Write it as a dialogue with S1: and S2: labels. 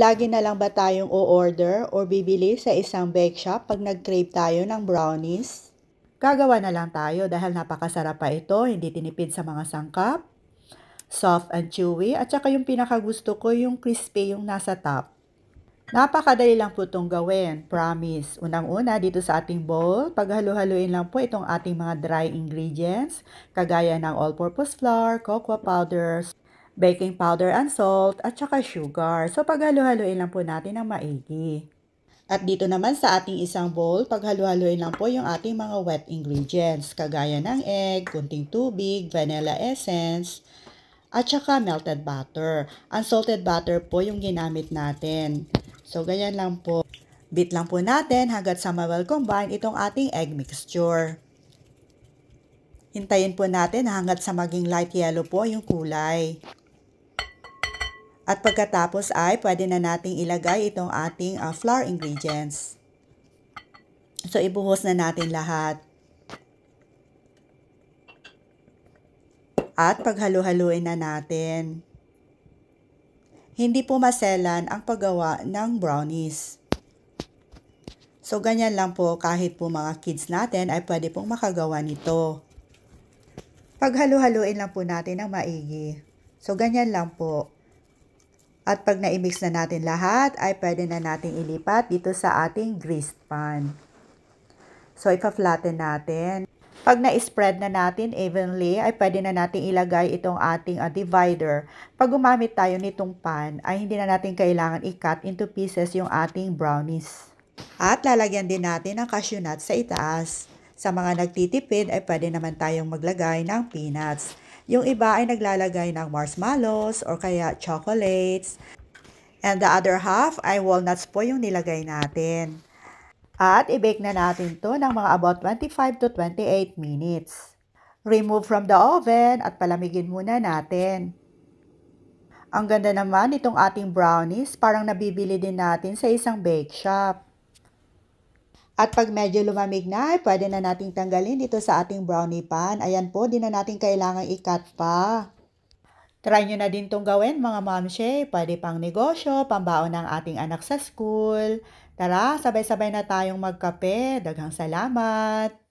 S1: Lagi na lang ba tayong o-order or bibili sa isang bake shop pag nag-crave tayo ng brownies? Gagawa na lang tayo dahil napakasarap pa ito, hindi tinipid sa mga sangkap, soft and chewy, at saka yung pinakagusto ko yung crispy yung nasa top. Napakadali lang po itong gawin, promise. Unang-una dito sa ating bowl, paghalu-haluin lang po itong ating mga dry ingredients, kagaya ng all-purpose flour, cocoa powder, baking powder and salt, at saka sugar. So paghalu-haluin lang po natin ng maigi. At dito naman sa ating isang bowl, paghalu-haluin lang po yung ating mga wet ingredients, kagaya ng egg, kunting tubig, vanilla essence, at saka melted butter. Unsalted butter po yung ginamit natin. So, ganyan lang po. Beat lang po natin hanggat sa well combine itong ating egg mixture. Hintayin po natin hanggat sa maging light yellow po yung kulay. At pagkatapos ay pwede na nating ilagay itong ating flour ingredients. So, ibuhos na natin lahat. At paghalu-haluin na natin. Hindi po maselan ang paggawa ng brownies. So, ganyan lang po kahit po mga kids natin ay pwede pong makagawa nito. Paghalu-haluin lang po natin ng maigi. So, ganyan lang po. At pag na-mix na natin lahat, ay pwede na nating ilipat dito sa ating greased pan. So, ipa-flatten natin. Pag na-spread na natin evenly, ay pwede na nating ilagay itong ating divider. Pag gumamit tayo nitong pan, ay hindi na natin kailangan i-cut into pieces yung ating brownies. At lalagyan din natin ng cashew nuts sa itaas. Sa mga nagtitipid, ay pwede naman tayong maglagay ng peanuts. Yung iba ay naglalagay ng marshmallows or kaya chocolates. And the other half ay walnuts po yung nilagay natin. At i-bake na natin to ng mga about 25 to 28 minutes. Remove from the oven at palamigin muna natin. Ang ganda naman itong ating brownies, parang nabibili din natin sa isang bake shop. At pag medyo lumamig na, pwede na nating tanggalin dito sa ating brownie pan. Ayan po, di na natin kailangang i-cut pa. Try nyo na din itong gawin mga momshe. Pwede pang negosyo, pambaon ng ating anak sa school. Tara, sabay-sabay na tayong magkape. Daghang salamat!